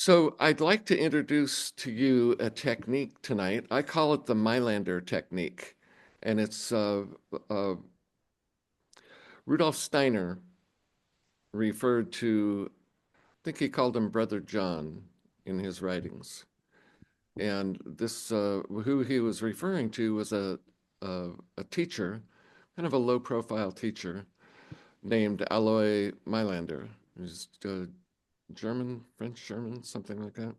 So I'd like to introduce to you a technique tonight. I call it the Mailander technique, and it's Rudolf Steiner referred to, I think he called him Brother John in his writings. And this, who he was referring to was a teacher, kind of a low-profile teacher, named Alois Mailander. He's German, French, German, something like that.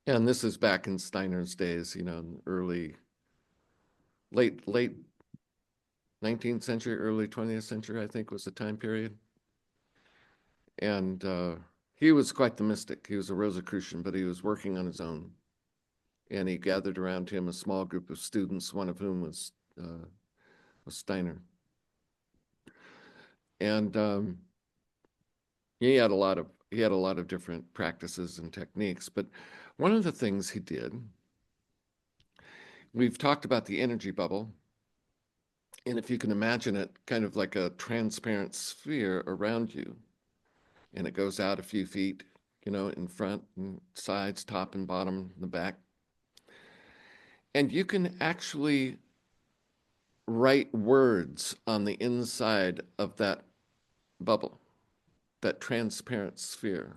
And this is back in Steiner's days, late 19th century, early 20th century, I think was the time period. And he was quite the mystic. He was a Rosicrucian, but he was working on his own. And he gathered around him a small group of students, one of whom was Steiner. And he had a lot of different practices and techniques. But one of the things he did, we've talked about the energy bubble. And if you can imagine it kind of like a transparent sphere around you, and it goes out a few feet, in front and sides, top and bottom, the back. And you can actually write words on the inside of that bubble, that transparent sphere.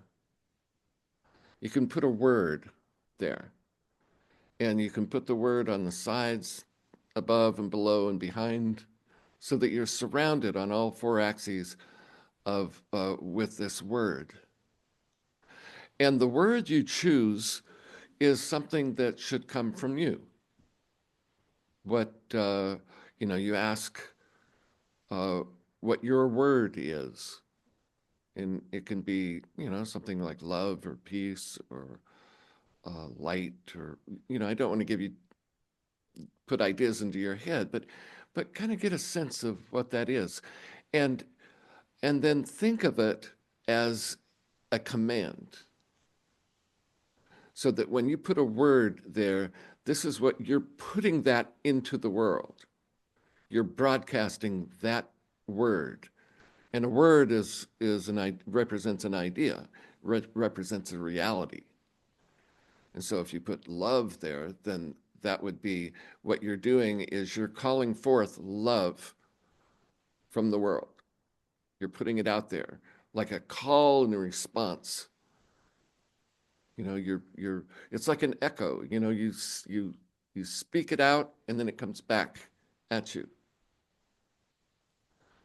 You can put a word there, and you can put the word on the sides, above and below and behind, so that you're surrounded on all four axes of with this word. And the word you choose is something that should come from you. What you ask what your word is, and it can be something like love or peace or light, or I don't want to put ideas into your head, but kind of get a sense of what that is, and then think of it as a command, so that when you put a word there, this is what you're putting that into the world. You're broadcasting that word, and a word represents an idea, represents a reality. And so if you put love there, then that would be what you're doing is you're calling forth love from the world. You're putting it out there like a call and a response. It's like an echo. You speak it out and then it comes back at you.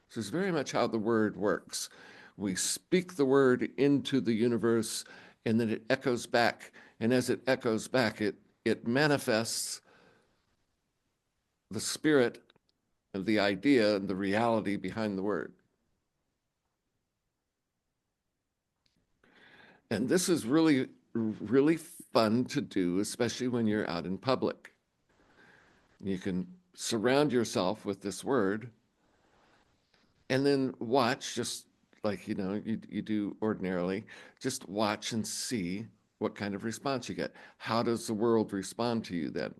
So it's very much how the word works. We speak the word into the universe and then it echoes back. And as it echoes back, it manifests the spirit of the idea and the reality behind the word. And this is really, really fun to do, especially when you're out in public. You can surround yourself with this word and then watch, just like you do ordinarily, just watch and see what kind of response you get. How does the world respond to you then?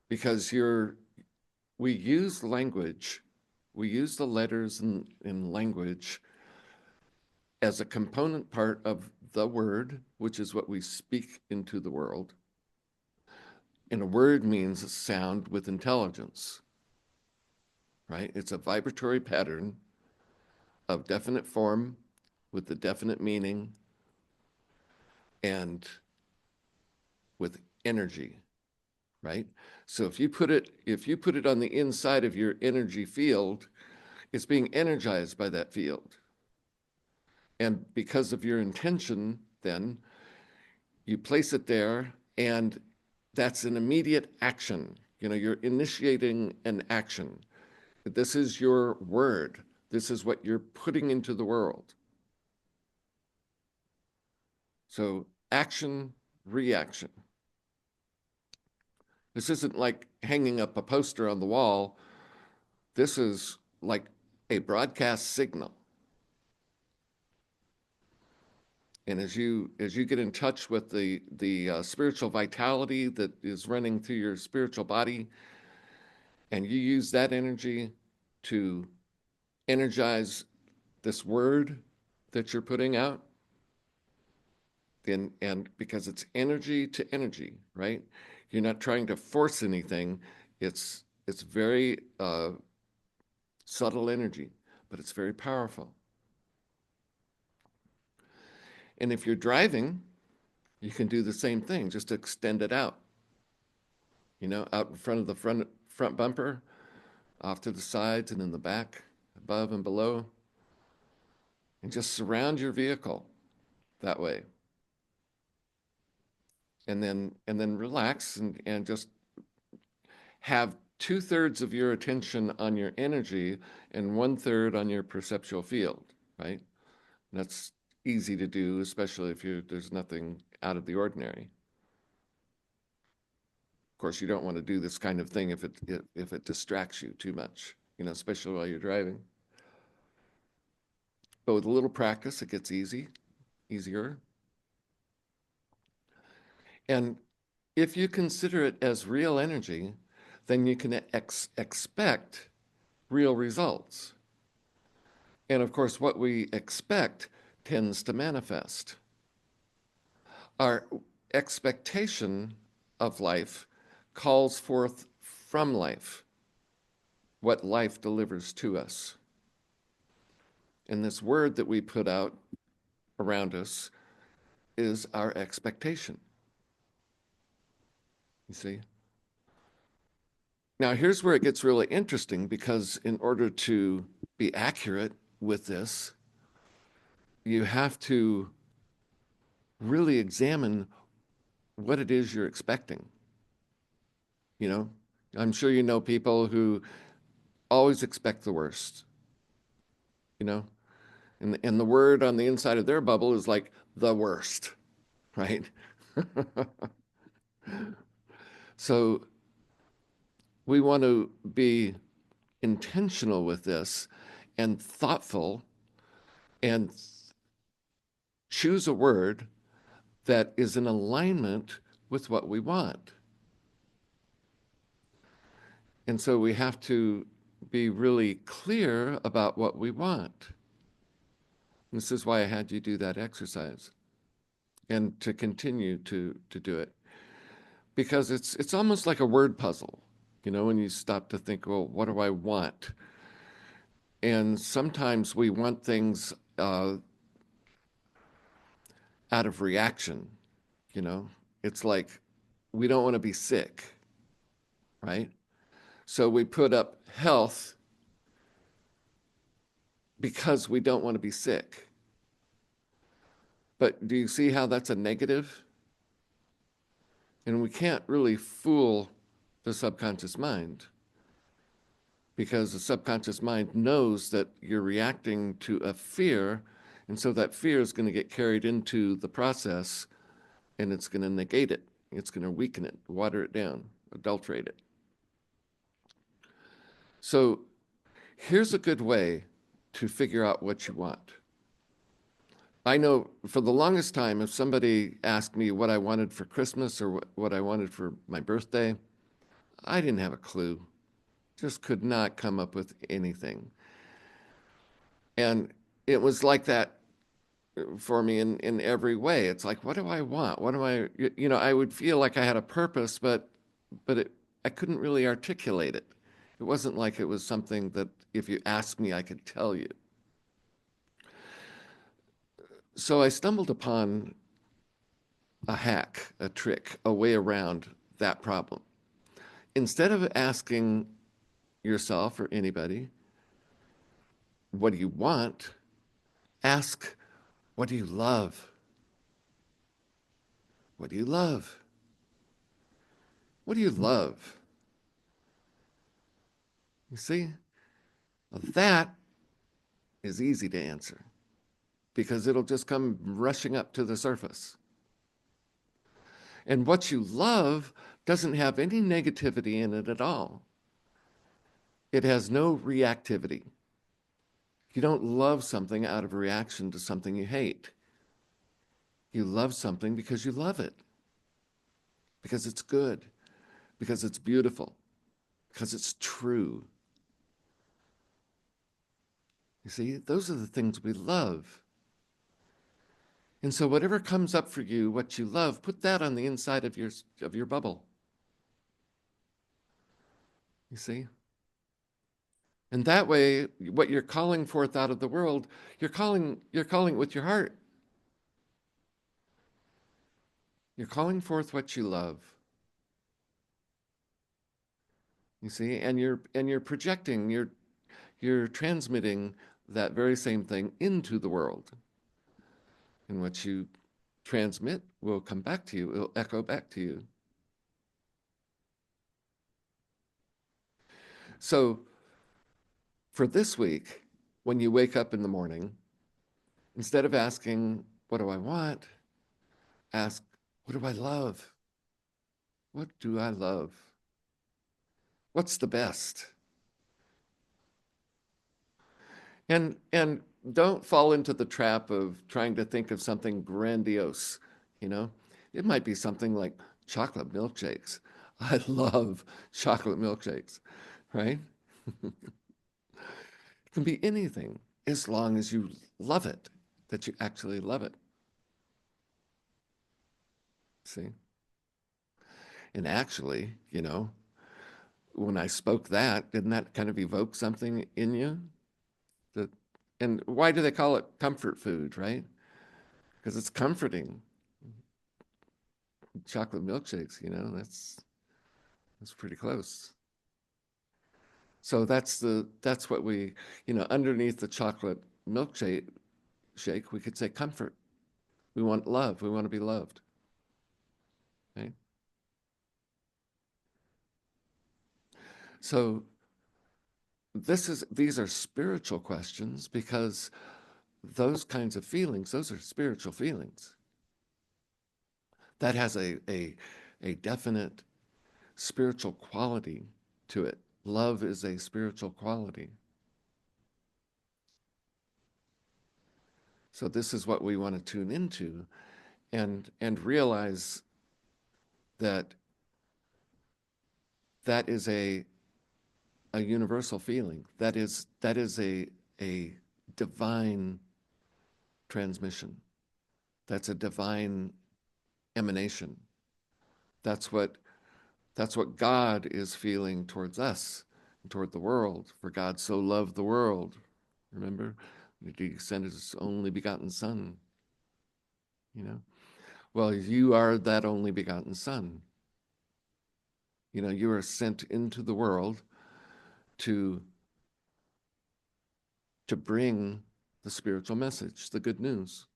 Because we use language, we use the letters in language as a component part of the word, which is what we speak into the world. And a word means a sound with intelligence, right? It's a vibratory pattern of definite form with the definite meaning and with energy, right? So if you put it on the inside of your energy field, it's being energized by that field. And because of your intention, then you place it there, and that's an immediate action. You're initiating an action. This is your word. This is what you're putting into the world. So action, reaction. This isn't like hanging up a poster on the wall. This is like a broadcast signal. And as you get in touch with the spiritual vitality that is running through your spiritual body, and you use that energy to energize this word, that you're putting out. And because it's energy to energy, right? You're not trying to force anything. It's very subtle energy, but it's very powerful. And if you're driving, you can do the same thing, just extend it out. You know, out in front of the front bumper, off to the sides and in the back, above and below. And just surround your vehicle that way. And then relax and just have 2/3 of your attention on your energy and 1/3 on your perceptual field, right? And that's easy to do, especially if there's nothing out of the ordinary. Of course, you don't want to do this kind of thing if it distracts you too much, you know, especially while you're driving. But with a little practice, it gets easier. And if you consider it as real energy, then you can expect real results. And of course, what we expect tends to manifest. Our expectation of life calls forth from life what life delivers to us. And this word that we put out around us is our expectation. You see? Now, here's where it gets really interesting, because in order to be accurate with this, you have to really examine what it is you're expecting. You know, I'm sure you know people who always expect the worst, you know, and the word on the inside of their bubble is like the worst, right? So we want to be intentional with this and thoughtful and choose a word that is in alignment with what we want. And so we have to be really clear about what we want. And this is why I had you do that exercise and to continue to do it. Because it's almost like a word puzzle, you know, when you stop to think, well, what do I want? And sometimes we want things out of reaction, you know. It's like we don't want to be sick, right? So we put up health because we don't want to be sick. But do you see how that's a negative? And we can't really fool the subconscious mind, because the subconscious mind knows that you're reacting to a fear, and so that fear is going to get carried into the process, and it's going to negate it. It's going to weaken it, water it down, adulterate it. So here's a good way to figure out what you want. I know for the longest time, if somebody asked me what I wanted for Christmas or what I wanted for my birthday, I didn't have a clue. Just could not come up with anything. And it was like that for me in every way. It's like, what do I want? What do I, you know, I would feel like I had a purpose, but I couldn't really articulate it. It wasn't like it was something that if you asked me, I could tell you. So I stumbled upon a hack, a trick, a way around that problem. Instead of asking yourself or anybody, what do you want? Ask, what do you love? What do you love? What do you love? You see, well, that is easy to answer because it'll just come rushing up to the surface. And what you love doesn't have any negativity in it at all. It has no reactivity. You don't love something out of reaction to something you hate. You love something because you love it, because it's good, because it's beautiful, because it's true. You see, those are the things we love. And so whatever comes up for you, what you love, put that on the inside of your bubble. You see? And that way, what you're calling forth out of the world, you're calling with your heart. You're calling forth what you love. You see, and you're projecting, you're transmitting that very same thing into the world. And what you transmit will come back to you, it'll echo back to you. So for this week, when you wake up in the morning, instead of asking, what do I want? Ask, what do I love? What do I love? What's the best? And don't fall into the trap of trying to think of something grandiose, you know? It might be something like chocolate milkshakes. I love chocolate milkshakes, right? It can be anything as long as you love it, that you actually love it. See? And actually, you know, when I spoke that, didn't that kind of evoke something in you? And why do they call it comfort food, right? Because it's comforting. Chocolate milkshakes, you know, that's pretty close. So that's what we, you know, underneath the chocolate milkshake, we could say comfort. We want love. We want to be loved. Right? So these are spiritual questions, because those kinds of feelings, those are spiritual feelings. That has a definite spiritual quality to it. Love is a spiritual quality. So this is what we want to tune into and realize that that is a universal feeling. That is a divine transmission. That's a divine emanation. That's what God is feeling towards us, toward the world. For God so loved the world. Remember? He sent his only begotten Son. You know? Well, you are that only begotten Son. You know, you are sent into the world to bring the spiritual message, the good news,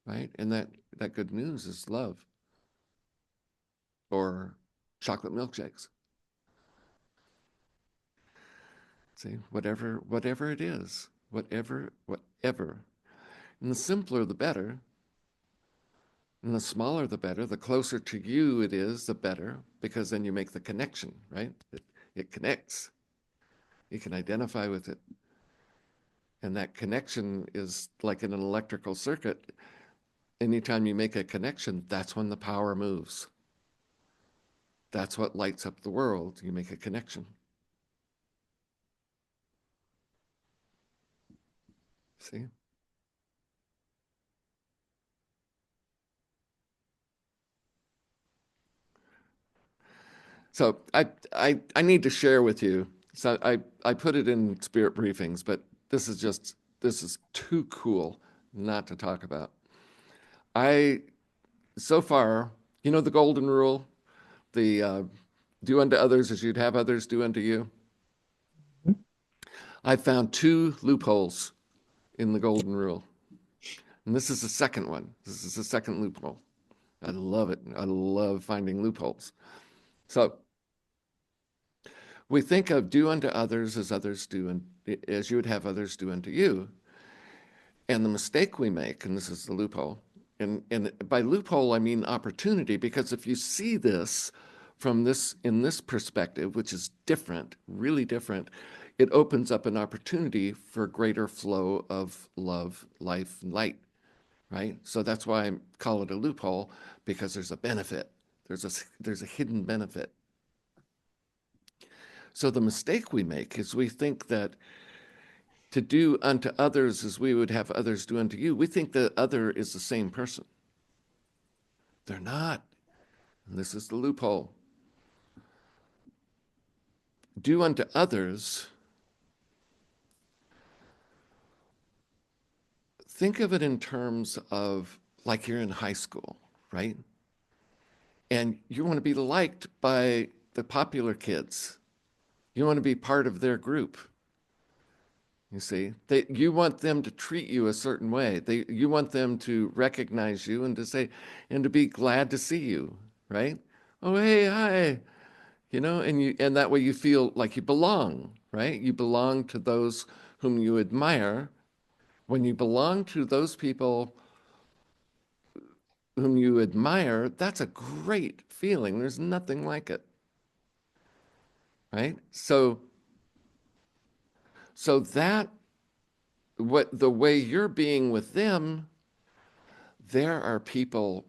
right? And that good news is love, or chocolate milkshakes. See, whatever it is, whatever. And the simpler, the better. And the smaller, the better. The closer to you it is, the better, because then you make the connection, right? It connects. You can identify with it. And that connection is like in an electrical circuit. Anytime you make a connection, that's when the power moves. That's what lights up the world. You make a connection. See? So I need to share with you. So I put it in spirit briefings, but this is too cool not to talk about. So far, you know the golden rule, the do unto others as you'd have others do unto you. I found 2 loopholes in the golden rule. And this is the second one. This is the second loophole. I love it. I love finding loopholes. So we think of do unto others as you would have others do unto you. And the mistake we make, and this is the loophole, and by loophole I mean opportunity, because if you see this in this perspective, which is different, really different, it opens up an opportunity for greater flow of love, life, and light, right? So that's why I call it a loophole, because there's a benefit. There's a hidden benefit. So the mistake we make is we think that to do unto others as we would have others do unto you, we think the other is the same person. They're not. And this is the loophole. Do unto others. Think of it in terms of like you're in high school, right? And you want to be liked by the popular kids. You want to be part of their group. You see, you want them to treat you a certain way. You want them to recognize you and to say, and to be glad to see you, right? Oh, hey, hi, and that way you feel like you belong, right? You belong to those whom you admire. When you belong to those people whom you admire, that's a great feeling. There's nothing like it, right? So that the way you're being with them, there are people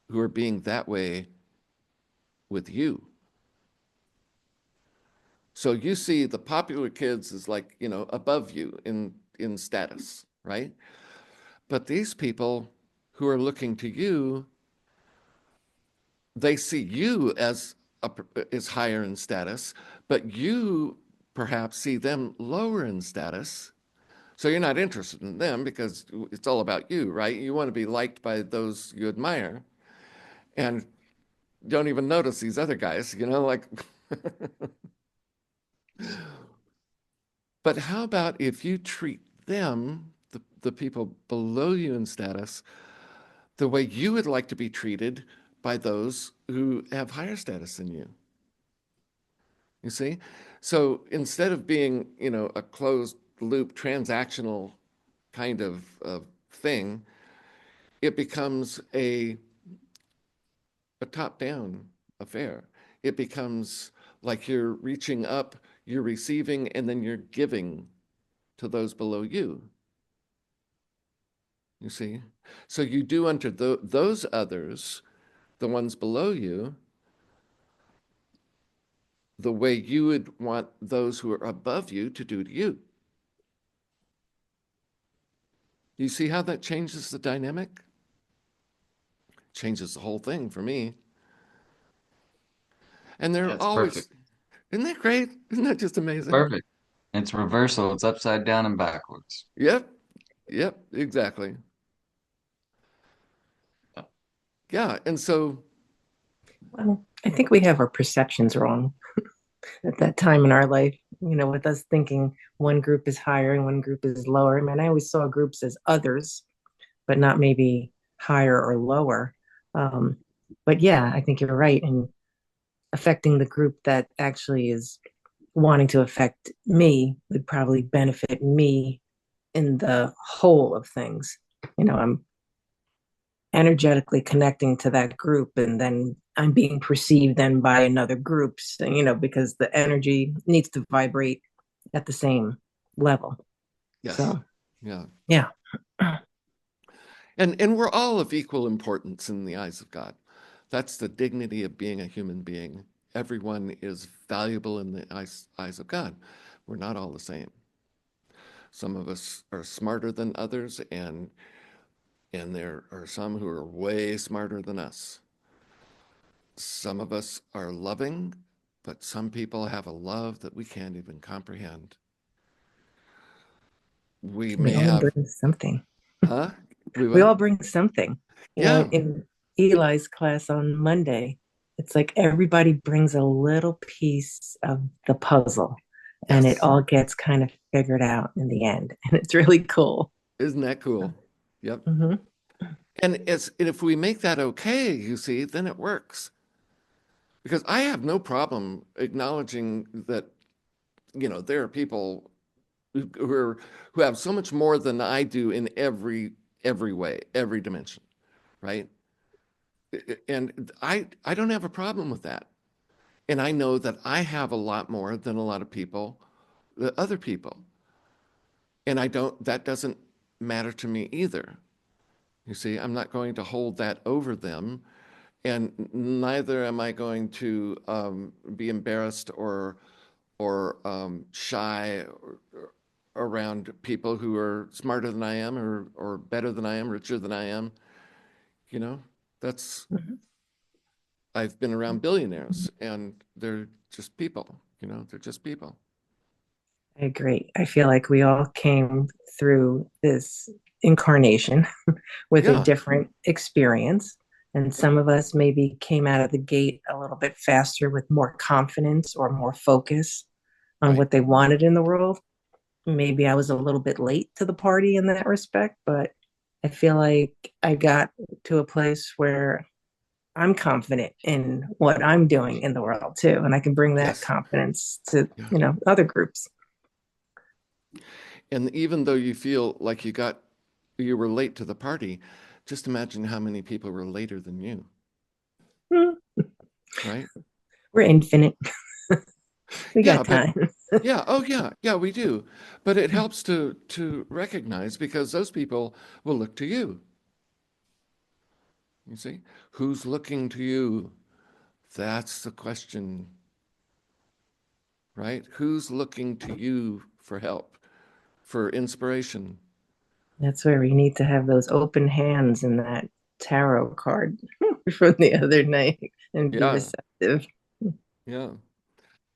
who are being that way with you. So you see the popular kids is like, above you in status, right? But these people who are looking to you, they see you as higher in status, but you perhaps see them lower in status. So you're not interested in them because it's all about you, right? You want to be liked by those you admire, and don't even notice these other guys, like. But how about if you treat them, the people below you in status, the way you would like to be treated by those who have higher status than you? You see? So instead of being, a closed loop transactional kind of thing, it becomes a top-down affair. It becomes like you're reaching up, you're receiving, and then you're giving to those below you. You see? So you do unto those others, the ones below you, the way you would want those who are above you to do to you. You see how that changes the dynamic? Changes the whole thing for me. And they're That's always, perfect. isn't that great? Isn't that just amazing? Perfect. It's reversal. It's upside down and backwards. Yep, exactly. Yeah, and so, Well, I think we have our perceptions wrong at that time in our life, with us thinking one group is higher and one group is lower. I mean, I always saw groups as others, but not maybe higher or lower. But yeah, I think you're right. And affecting the group that actually is wanting to affect me would probably benefit me in the whole of things. I'm energetically connecting to that group, and then I'm being perceived then by another group, because the energy needs to vibrate at the same level. yes, So yeah. yeah. And we're all of equal importance in the eyes of God. That's the dignity of being a human being. Everyone is valuable in the eyes of God. We're not all the same. Some of us are smarter than others, and there are some who are way smarter than us. Some of us are loving, but some people have a love that we can't even comprehend. We may We all have, bring something. huh? We We what? all bring something. Yeah, In Eli's class on Monday, it's like everybody brings a little piece of the puzzle, and it yes. all gets kind of figured out in the end. And it's really cool. Isn't that cool? Yep. Mhm. And if we make that okay, you see, then it works. Because I have no problem acknowledging that, there are people who have so much more than I do in every way, every dimension, right? And I don't have a problem with that. And I know that I have a lot more than a lot of people, the other people. And that doesn't matter to me either. You see, I'm not going to hold that over them, and neither am I going to be embarrassed or shy around people who are smarter than I am, or better than I am, richer than I am. You know, that's, I've been around billionaires, and they're just people, you know, they're just people. I agree. I feel like we all came through this incarnation with a Yeah, different experience. And some of us maybe came out of the gate a little bit faster with more confidence or more focus on right. what they wanted in the world. Maybe I was a little bit late to the party in that respect, but I feel like I got to a place where I'm confident in what I'm doing in the world too. And I can bring that Yes. confidence to, Yeah. other groups. And even though you feel like you were late to the party, just imagine how many people were later than you, right? We're infinite. We Yeah, got but time. yeah, oh yeah, we do. But it helps to recognize, because those people will look to you. You see, who's looking to you? That's the question, right? Who's looking to you for help, for inspiration? That's where we need to have those open hands in that tarot card from the other night and be Yeah, receptive. yeah.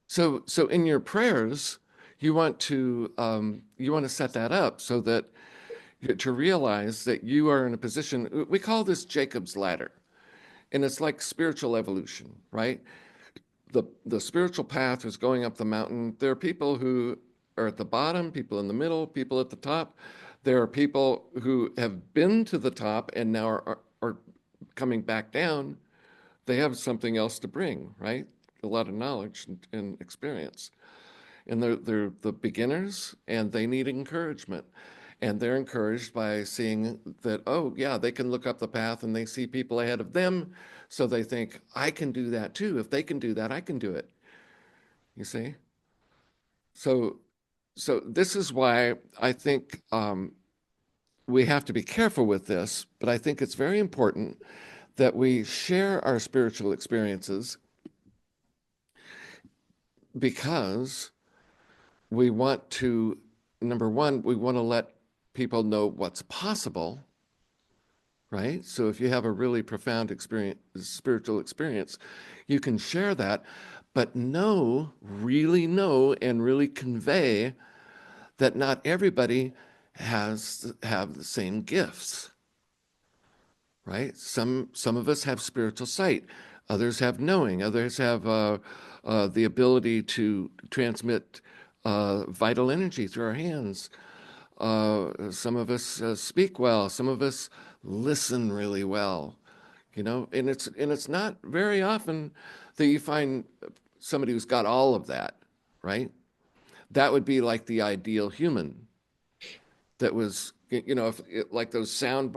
So in your prayers, you want to set that up so that to realize that you are in a position. We call this Jacob's ladder, and it's like spiritual evolution, right? The spiritual path is going up the mountain. There are people who are at the bottom, people in the middle, people at the top. There are people who have been to the top and now are coming back down. They have something else to bring, right? A lot of knowledge and experience. And they're the beginners, and they need encouragement. And they're encouraged by seeing that, oh, yeah, they can look up the path and they see people ahead of them. So they think, I can do that too. If they can do that, I can do it. You see? So, so this is why I think we have to be careful with this, but I think it's very important that we share our spiritual experiences, because we want to, number one, we want to let people know what's possible, right? So if you have a really profound experience, spiritual experience, you can share that, but really know, and really convey that not everybody have the same gifts, right? Some of us have spiritual sight, others have knowing, others have the ability to transmit vital energy through our hands. Some of us speak well, some of us listen really well, you know, and it's not very often that you find somebody who's got all of that, right? That would be like the ideal human. That was, you know, if like those sound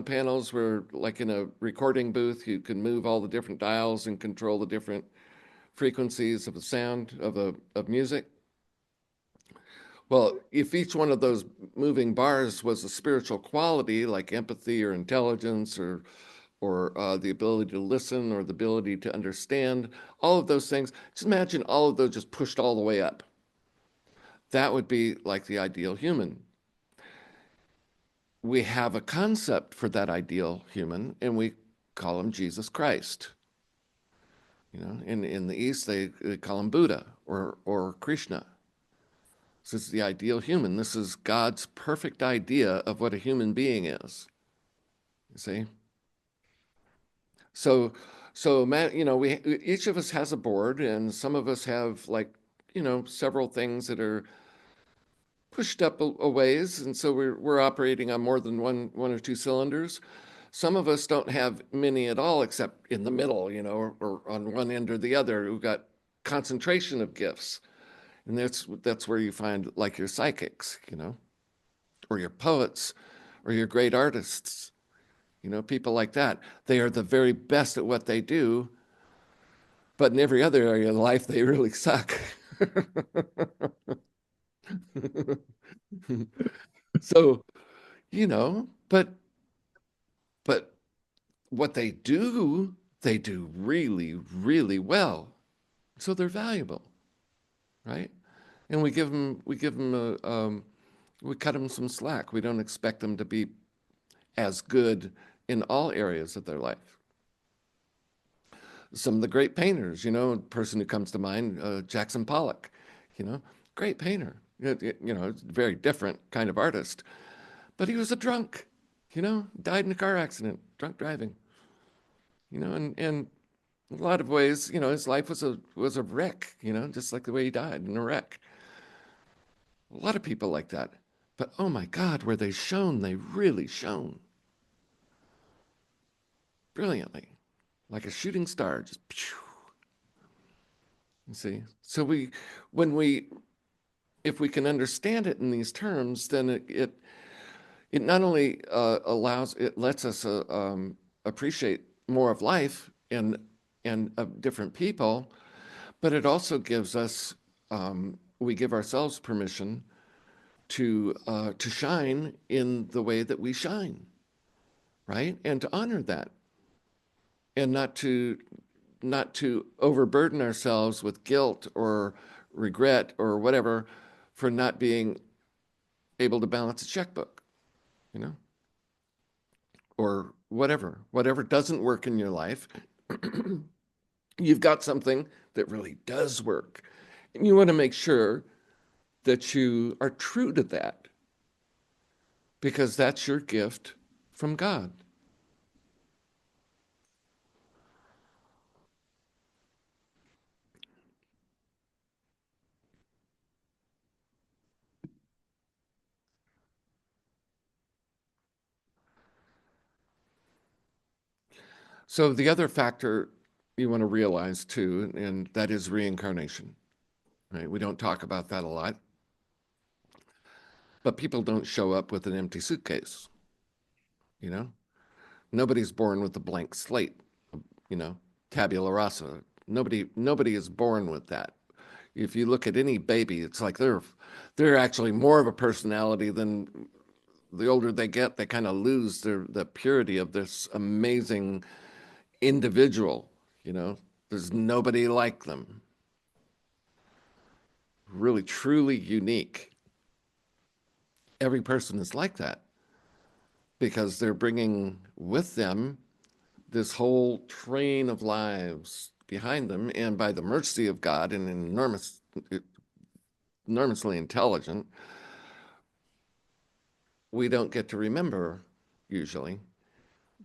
panels were like in a recording booth, you can move all the different dials and control the different frequencies of the sound of music. Well, if each one of those moving bars was a spiritual quality, like empathy or intelligence, or the ability to listen, or the ability to understand, all of those things, just imagine all of those just pushed all the way up. That would be like the ideal human. We have a concept for that ideal human, and we call him Jesus Christ. You know, in the East, they call him Buddha or Krishna. This is the ideal human. This is God's perfect idea of what a human being is. You see? So, you know, each of us has a board, and some of us have, like, you know, several things that are pushed up a ways, and so we're operating on more than one or two cylinders. Some of us don't have many at all, except in the middle, you know, or on one end or the other. We've got concentration of gifts, and that's where you find like your psychics, you know, or your poets, or your great artists, you know, people like that. They are the very best at what they do, but in every other area of life, they really suck. So, you know, but what they do really, really well. So they're valuable, right? And we cut them some slack. We don't expect them to be as good in all areas of their life. Some of the great painters, a person who comes to mind, Jackson Pollock, great painter, very different kind of artist, but he was a drunk, died in a car accident, drunk driving, and in a lot of ways, his life was a wreck, just like the way he died in a wreck. A lot of people like that, but oh my God, where they shone, they really shone brilliantly, like a shooting star, just pew. You see, so if we can understand it in these terms, then it not only lets us appreciate more of life and of different people, but it also gives us we give ourselves permission to shine in the way that we shine, right? And to honor that, and not to overburden ourselves with guilt or regret or whatever for not being able to balance a checkbook, or whatever doesn't work in your life. You've got something that really does work, and you want to make sure that you are true to that, because that's your gift from God. So the other factor you want to realize too, and that is reincarnation, right? We don't talk about that a lot, but people don't show up with an empty suitcase, Nobody's born with a blank slate, tabula rasa. Nobody is born with that. If you look at any baby, it's like they're actually more of a personality than the older they get. They kind of lose the purity of this amazing individual, There's nobody like them. Really, truly unique. Every person is like that because they're bringing with them this whole train of lives behind them, and by the mercy of God and enormously intelligent, we don't get to remember usually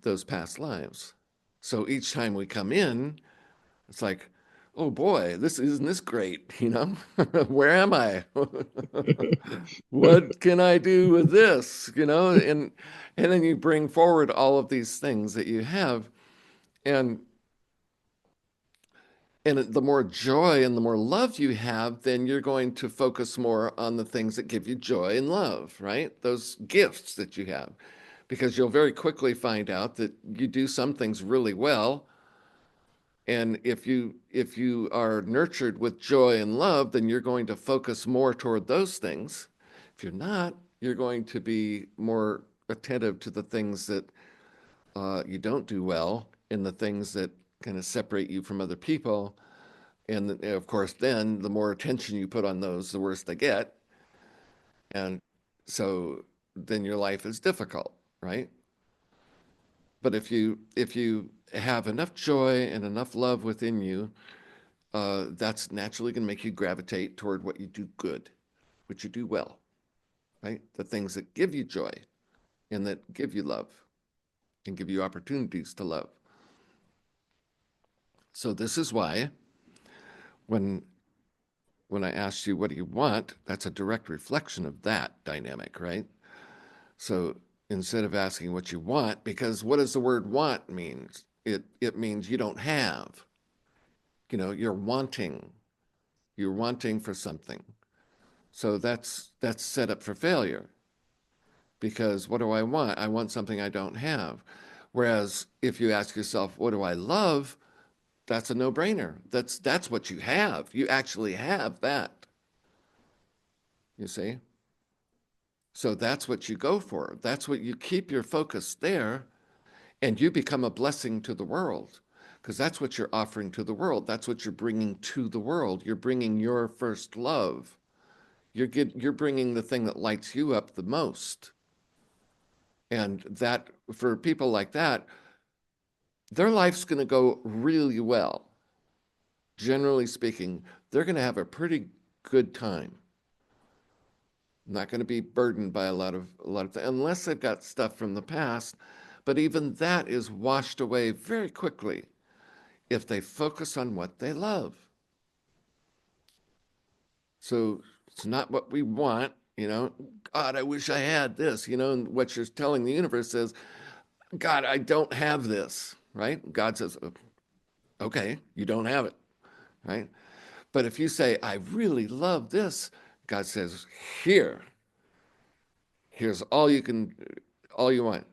those past lives. So each time we come in, it's like, oh boy, isn't this great, Where am I? What can I do with this, And then you bring forward all of these things that you have, and the more joy and the more love you have, then you're going to focus more on the things that give you joy and love, right? Those gifts that you have, because you'll very quickly find out that you do some things really well. And if you are nurtured with joy and love, then you're going to focus more toward those things. If you're not, you're going to be more attentive to the things that you don't do well, and the things that kind of separate you from other people. And of course, then the more attention you put on those, the worse they get. And so then your life is difficult, right? But if you have enough joy and enough love within you, that's naturally going to make you gravitate toward what you do good, what you do well, right? The things that give you joy and that give you love and give you opportunities to love. So this is why when I asked you, what do you want? That's a direct reflection of that dynamic, right? So instead of asking what you want, because what does the word want mean? It means you don't have, you're wanting for something. So that's set up for failure, because what do I want? I want something I don't have. Whereas if you ask yourself, what do I love? That's a no-brainer. That's what you have. You actually have that. You see? So that's what you go for. That's what you keep your focus there, and you become a blessing to the world, because that's what you're offering to the world. That's what you're bringing to the world. You're bringing your first love you're bringing the thing that lights you up the most. And that, for people like that, their life's going to go really well. Generally speaking, they're going to have a pretty good time. Not going to be burdened by a lot of unless they've got stuff from the past, but even that is washed away very quickly if they focus on what they love. So it's not what we want, God, I wish I had this, and what you're telling the universe is, God, I don't have this, right? God says, okay, you don't have it, right? But if you say, I really love this, God says, here's all you want.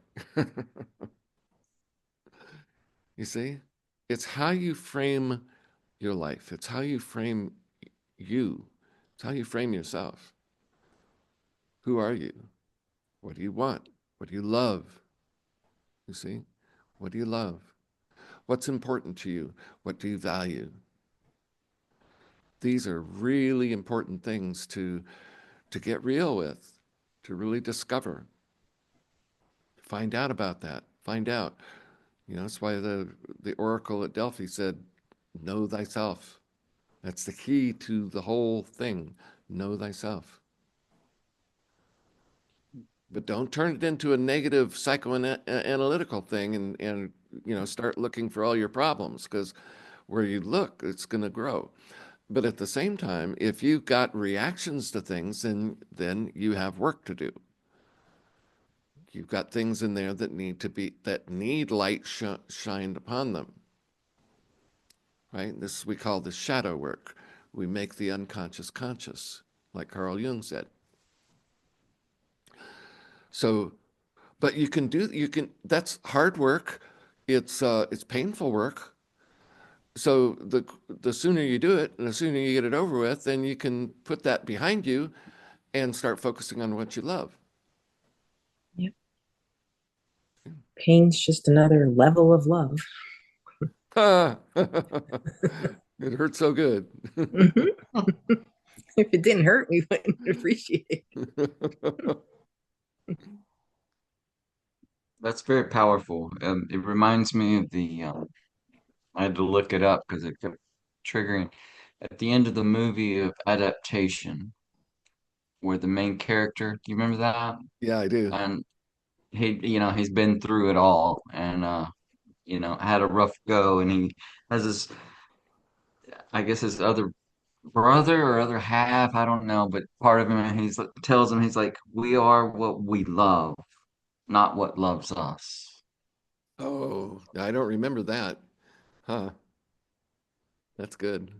You see, it's how you frame your life. It's how you frame you. It's how you frame yourself. Who are you? What do you want? What do you love? You see, what do you love? What's important to you? What do you value? These are really important things to get real with, to really discover. Find out about that. Find out. That's why the oracle at Delphi said, know thyself. That's the key to the whole thing. Know thyself. But don't turn it into a negative psychoanalytical thing and start looking for all your problems, because where you look, it's going to grow. But at the same time, if you've got reactions to things, then you have work to do. You've got things in there that need light shined upon them. Right? This we call the shadow work. We make the unconscious conscious, like Carl Jung said. So, but that's hard work. It's painful work. So the sooner you do it and the sooner you get it over with, then you can put that behind you and start focusing on what you love. Yep. Pain's just another level of love. It hurts so good. Mm-hmm. If it didn't hurt, we wouldn't appreciate it. That's very powerful. It reminds me of I had to look it up because it kept triggering. At the end of the movie of Adaptation, where the main character, do you remember that? Yeah, I do. And he's been through it all and, had a rough go, and he has I guess his other brother or other half, I don't know, but part of him, tells him, he's like, we are what we love, not what loves us. Oh, I don't remember that. Huh. That's good.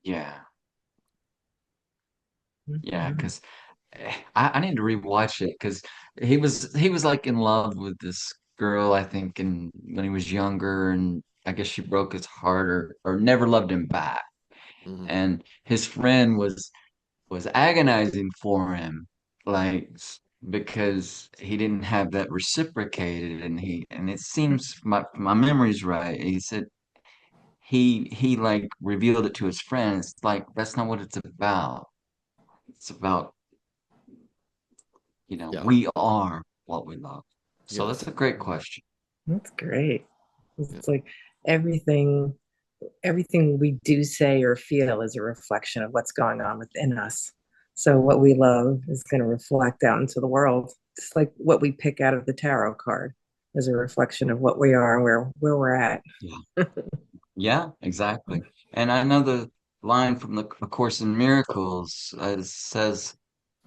Yeah. Yeah, Mhm. because I need to rewatch it because he was like in love with this girl, I think, and when he was younger, and I guess she broke his heart or never loved him back. Mhm. And his friend was agonizing for him, like because he didn't have that reciprocated, and it seems my memory's right. He said he like revealed it to his friends, like that's not what it's about. It's about, Yeah. we are what we love. So that's Yes. a great question. That's great. Yeah. It's like everything we do say or feel is a reflection of what's going on within us. So what we love is going to reflect out into the world. It's like what we pick out of the tarot card is a reflection of what we are and where we're at. Yeah, yeah, exactly. And I know the line from the A Course in Miracles says,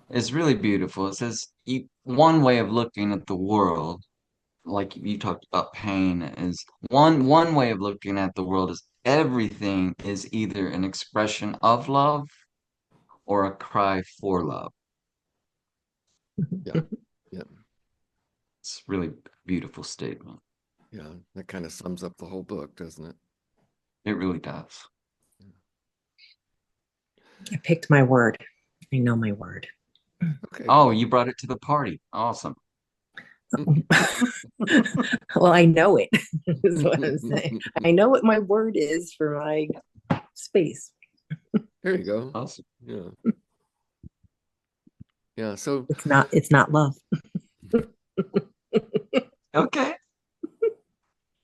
it's really beautiful. It says, one way of looking at the world, like you talked about pain, is one way of looking at the world is everything is either an expression of love or a cry for love. Yeah. Yeah. It's a really beautiful statement. Yeah. That kind of sums up the whole book, doesn't it? It really does. I picked my word. I know my word. Okay. Oh, you brought it to the party. Awesome. Well, I know it, is what I'm saying. I know what my word is for my space. There you go. Awesome. Yeah. Yeah. So It's not love. Okay.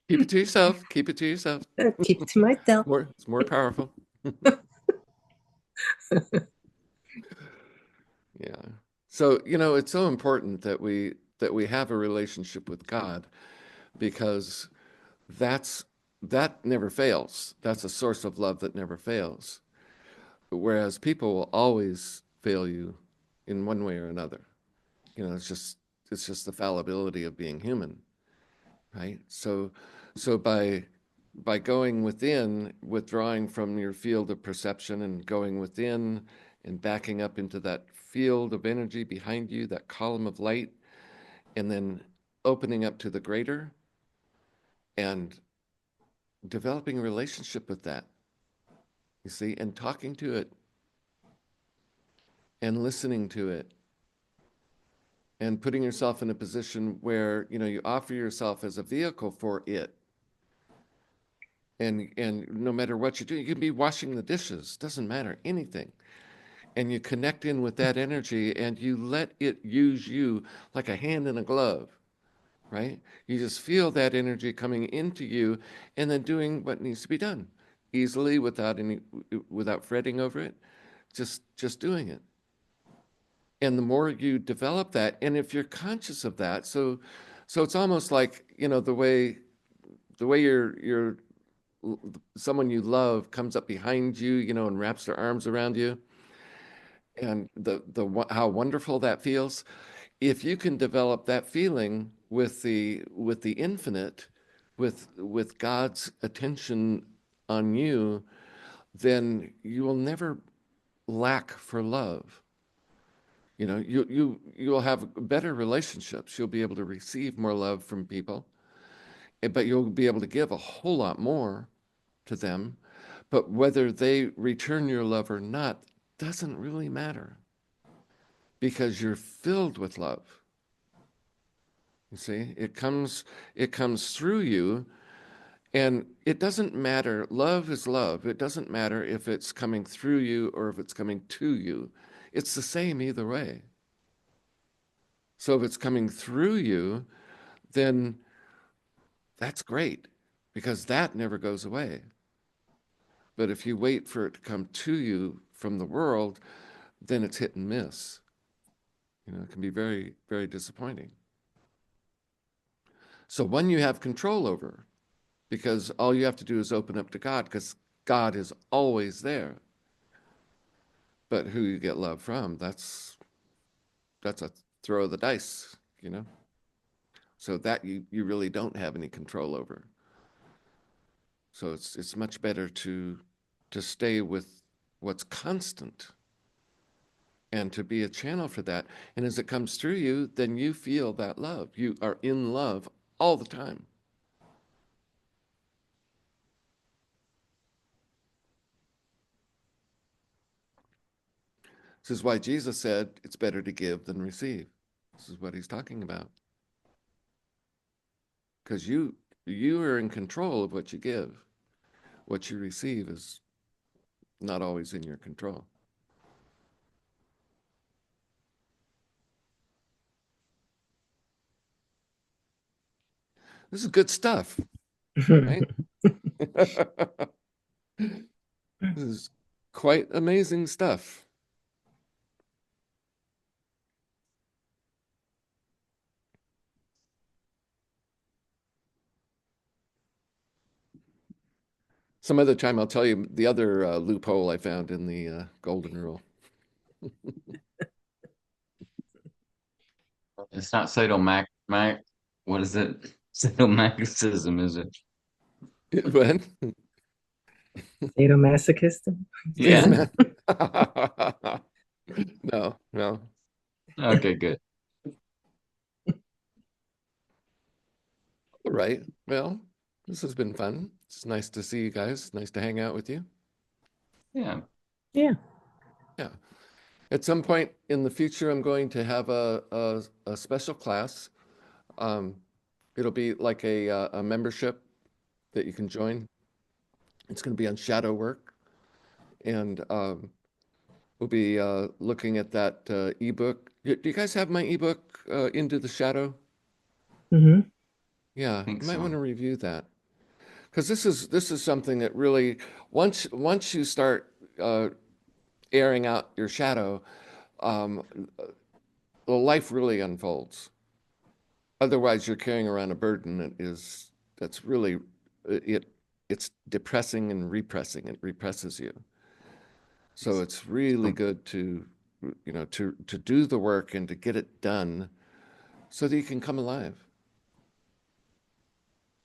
keep it to yourself. Keep it to yourself. Keep it to myself. It's more powerful. Yeah. So, it's so important that we have a relationship with God, because that never fails. That's a source of love that never fails. Whereas people will always fail you in one way or another. It's just the fallibility of being human, right? So by going within, withdrawing from your field of perception and going within and backing up into that field of energy behind you, that column of light, and then opening up to the greater and developing a relationship with that, you see, and talking to it and listening to it and putting yourself in a position where, you offer yourself as a vehicle for it. And no matter what you do, you can be washing the dishes, doesn't matter, anything. And you connect in with that energy and you let it use you like a hand in a glove, right? You just feel that energy coming into you and then doing what needs to be done easily without fretting over it, just doing it. And the more you develop that, and if you're conscious of that, so it's almost like, the way you're someone you love comes up behind you, and wraps their arms around you, and how wonderful that feels. If you can develop that feeling with the infinite, with God's attention on you, then you will never lack for love. You'll have better relationships. You'll be able to receive more love from people, but you'll be able to give a whole lot more to them. But whether they return your love or not doesn't really matter, because you're filled with love. You see, it comes through you, and it doesn't matter. Love is love. It doesn't matter if it's coming through you or if it's coming to you. It's the same either way. So if it's coming through you, then that's great, because that never goes away. But if you wait for it to come to you from the world, then it's hit and miss. It can be very, very disappointing. So one you have control over, because all you have to do is open up to God, because God is always there. But who you get love from, that's a throw of the dice, So that you really don't have any control over. So it's much better to stay with what's constant and to be a channel for that. And as it comes through you, then you feel that love. You are in love all the time. This is why Jesus said it's better to give than receive. This is what he's talking about. Because you are in control of what you give. What you receive is not always in your control. This is good stuff, right? This is quite amazing stuff. Some other time I'll tell you the other loophole I found in the golden rule. It's not what is it? Sadomasochism, is it? What? Sadomasochism? Yeah. No. Okay, good. All right. Well, this has been fun. It's nice to see you guys. Nice to hang out with you. Yeah. Yeah. Yeah. At some point in the future, I'm going to have a special class. It'll be like a membership that you can join. It's going to be on shadow work. And we'll be looking at that ebook. Do you guys have my ebook, Into the Shadow? Hmm. Yeah, think you might so. want to review that, because this is something that really, once you start airing out your shadow, um, the life really unfolds. Otherwise, you're carrying around a burden that's really it's depressing and repressing. It represses you. So it's really good to to do the work and to get it done so that you can come alive.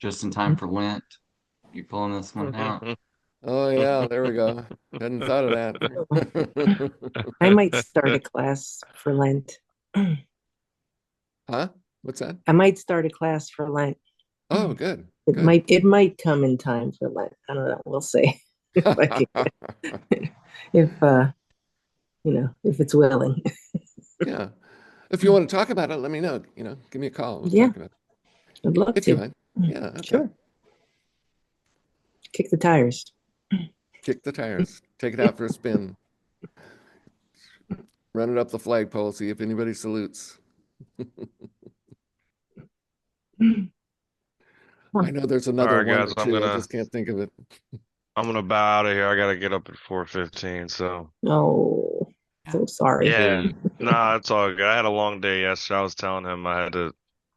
Just in time for Lent. You pulling this one out? Oh yeah, there we go. Hadn't thought of that. I might start a class for Lent. Huh? What's that? I might start a class for Lent. Oh, good. It Good. might come in time for Lent. I don't know. We'll see. if I can, if if it's willing. Yeah. If you want to talk about it, let me know. Give me a call. We'll Yeah. talk about it. I'd love If you to. mind. Yeah. Okay. Sure. Kick the tires. Kick the tires. Take it out for a spin. Run it up the flagpole. See if anybody salutes. I know there's another right, one guys, or two. I just can't think of it. I'm gonna bow out of here. I gotta get up at 4:15. So Oh, so sorry. yeah, nah, it's all good. I had a long day yesterday. I was telling him I had to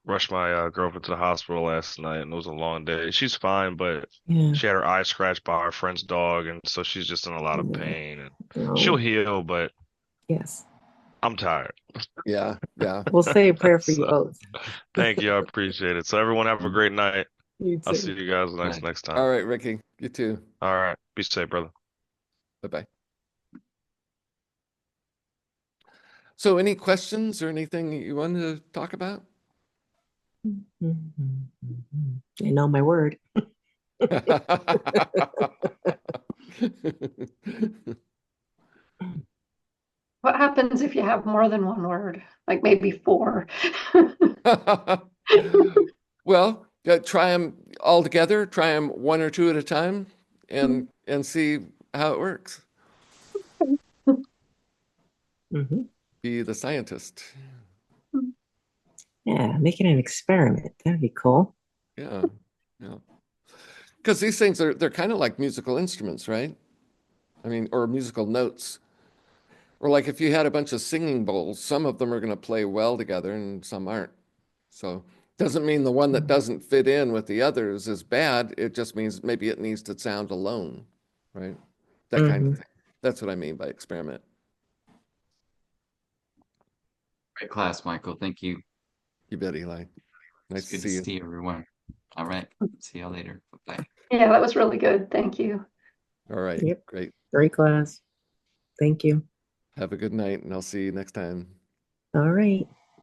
rush my girlfriend to the hospital last night, and it was a long day. She's fine, but Yeah. she had her eye scratched by our friend's dog, and so she's just in a lot of pain. And Oh, she'll heal, but yes. I'm tired. Yeah. Yeah. We'll say a prayer for you So, both. thank you. I appreciate it. So everyone have a great night. You I'll too. see you guys Right. next All time. right, Ricky. You too. All right. Be safe, brother. Bye-bye. So any questions or anything you wanted to talk about? I know my word. What happens if you have more than one word, like maybe four? Well, try them all together, try them one or two at a time, and see how it works. Mhm. Be the scientist. Yeah, making an experiment. That'd be cool. Yeah. Yeah. Because these things they're kind of like musical instruments, right? I mean, or musical notes. Or like if you had a bunch of singing bowls, some of them are going to play well together and some aren't. So doesn't mean the one that doesn't fit in with the others is bad. It just means maybe it needs to sound alone, right? That kind of thing. That's what I mean by experiment. Great class, Michael. Thank you. You bet, Eli. Nice It's good to see you. see everyone. All right. See y'all later. Bye-bye. Yeah, that was really good. Thank you. All right. Yep. Great. Great class. Thank you. Have a good night, and I'll see you next time. All right.